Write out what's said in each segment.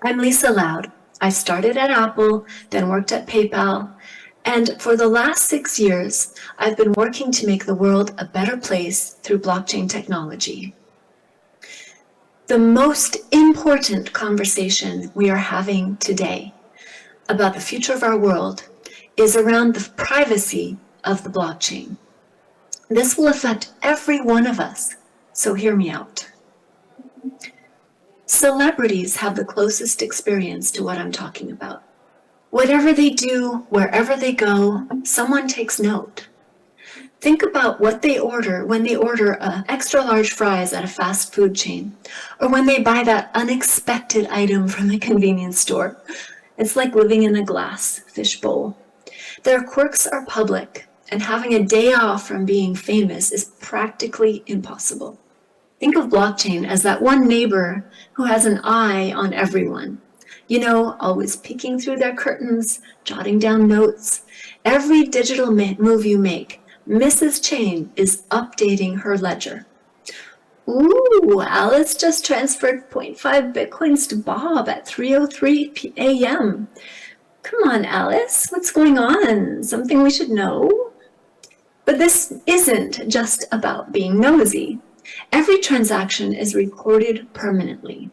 I'm Lisa Loud. I started at Apple, then worked at PayPal, and for the last 6 years, I've been working to make the world a better place through blockchain technology. The most important conversation we are having today about the future of our world is around the privacy of the blockchain. This will affect every one of us, so hear me out. Celebrities have the closest experience to what I'm talking about. Whatever they do, wherever they go, someone takes note. Think about what they order when they order extra large fries at a fast food chain, or when they buy that unexpected item from the convenience store. It's like living in a glass fishbowl. Their quirks are public, and having a day off from being famous is practically impossible. Think of blockchain as that one neighbor who has an eye on everyone. You know, always peeking through their curtains, jotting down notes. Every digital move you make, Mrs. Chain is updating her ledger. Ooh, Alice just transferred 0.5 bitcoins to Bob at 3:03 a.m. Come on, Alice, what's going on? Something we should know? But this isn't just about being nosy. Every transaction is recorded permanently.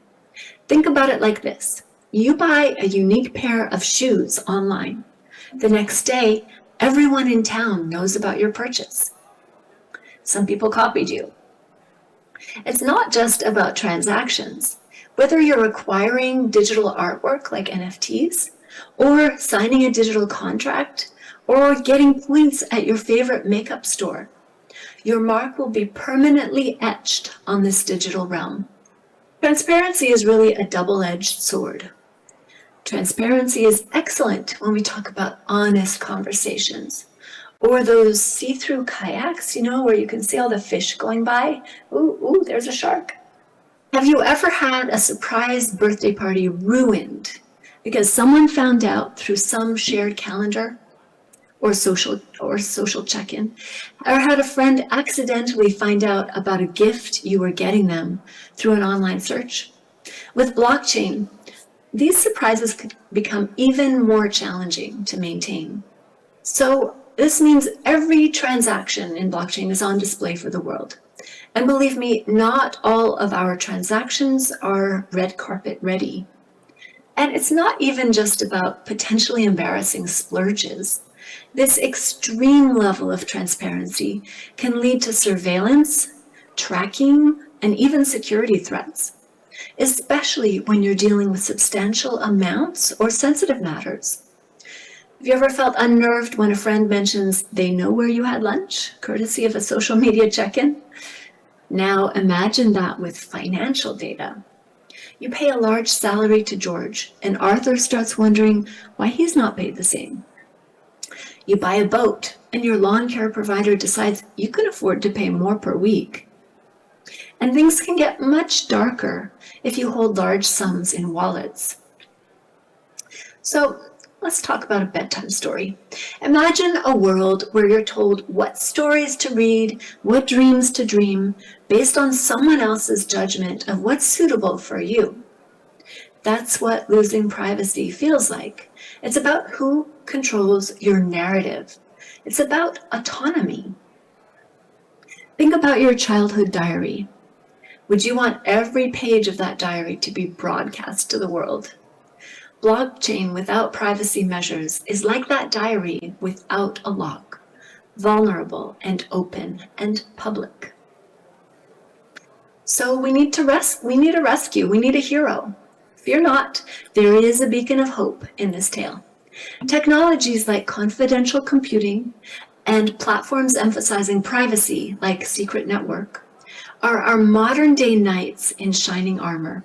Think about it like this. You buy a unique pair of shoes online. The next day, everyone in town knows about your purchase. Some people copied you. It's not just about transactions. Whether you're acquiring digital artwork like NFTs, or signing a digital contract, or getting points at your favorite makeup store, your mark will be permanently etched on this digital realm. Transparency is really a double-edged sword. Transparency is excellent when we talk about honest conversations, or those see-through kayaks, you know, where you can see all the fish going by. Ooh, there's a shark. Have you ever had a surprise birthday party ruined because someone found out through some shared calendar or social check-in, or had a friend accidentally find out about a gift you were getting them through an online search? With blockchain, these surprises could become even more challenging to maintain. So this means every transaction in blockchain is on display for the world. And believe me, not all of our transactions are red carpet ready. And it's not even just about potentially embarrassing splurges. This extreme level of transparency can lead to surveillance, tracking, and even security threats, especially when you're dealing with substantial amounts or sensitive matters. Have you ever felt unnerved when a friend mentions they know where you had lunch, courtesy of a social media check-in? Now imagine that with financial data. You pay a large salary to George, and Arthur starts wondering why he's not paid the same. You buy a boat, and your lawn care provider decides you can afford to pay more per week. And things can get much darker if you hold large sums in wallets. So let's talk about a bedtime story. Imagine a world where you're told what stories to read, what dreams to dream, based on someone else's judgment of what's suitable for you. That's what losing privacy feels like. It's about who controls your narrative. It's about autonomy. Think about your childhood diary. Would you want every page of that diary to be broadcast to the world? Blockchain without privacy measures is like that diary without a lock, vulnerable and open and public. So we need a rescue, we need a hero. Fear not, there is a beacon of hope in this tale. Technologies like confidential computing and platforms emphasizing privacy like Secret Network are our modern-day knights in shining armor.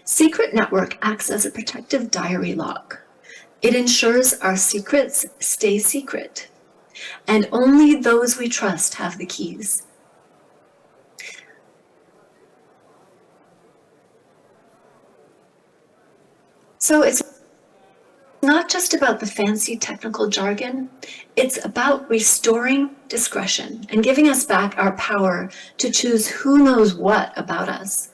Secret Network acts as a protective diary lock. It ensures our secrets stay secret, and only those we trust have the keys. So it's not just about the fancy technical jargon, it's about restoring discretion and giving us back our power to choose who knows what about us.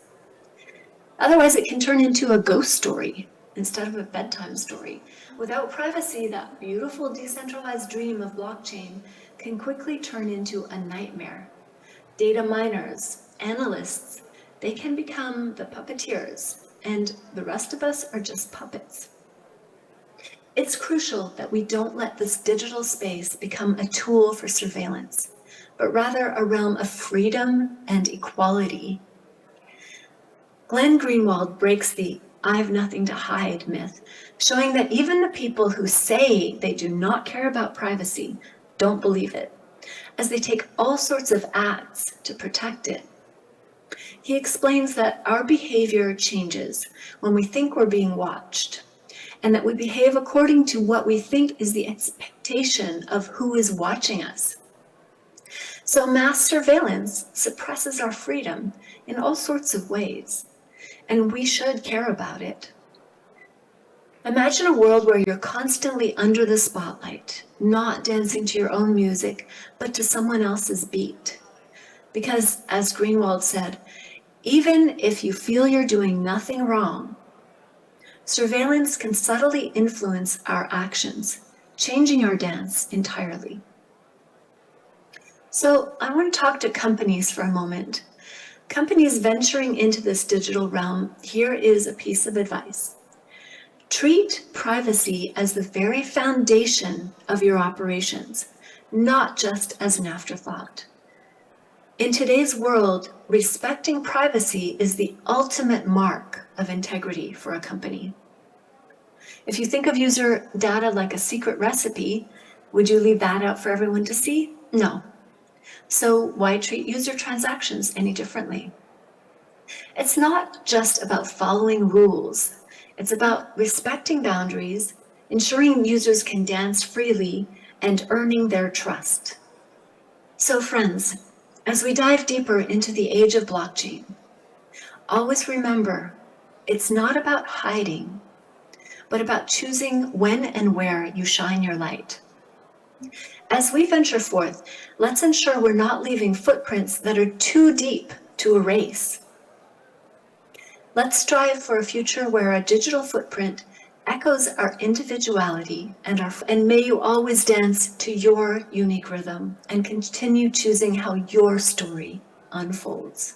Otherwise, it can turn into a ghost story instead of a bedtime story. Without privacy, that beautiful decentralized dream of blockchain can quickly turn into a nightmare. Data miners, analysts, they can become the puppeteers, and the rest of us are just puppets. It's crucial that we don't let this digital space become a tool for surveillance, but rather a realm of freedom and equality. Glenn Greenwald breaks the "I have nothing to hide" myth, showing that even the people who say they do not care about privacy don't believe it, as they take all sorts of acts to protect it. He explains that our behavior changes when we think we're being watched, and that we behave according to what we think is the expectation of who is watching us. So mass surveillance suppresses our freedom in all sorts of ways, and we should care about it. Imagine a world where you're constantly under the spotlight, not dancing to your own music, but to someone else's beat. Because, as Greenwald said, even if you feel you're doing nothing wrong, surveillance can subtly influence our actions, changing our dance entirely. So I want to talk to companies for a moment. Companies venturing into this digital realm, here is a piece of advice. Treat privacy as the very foundation of your operations, not just as an afterthought. In today's world, respecting privacy is the ultimate mark of integrity for a company. If you think of user data like a secret recipe, would you leave that out for everyone to see? No. So why treat user transactions any differently? It's not just about following rules. It's about respecting boundaries, ensuring users can dance freely, and earning their trust. So friends, as we dive deeper into the age of blockchain, always remember, it's not about hiding, but about choosing when and where you shine your light. As we venture forth, let's ensure we're not leaving footprints that are too deep to erase. Let's strive for a future where our digital footprint echoes our individuality, and may you always dance to your unique rhythm and continue choosing how your story unfolds.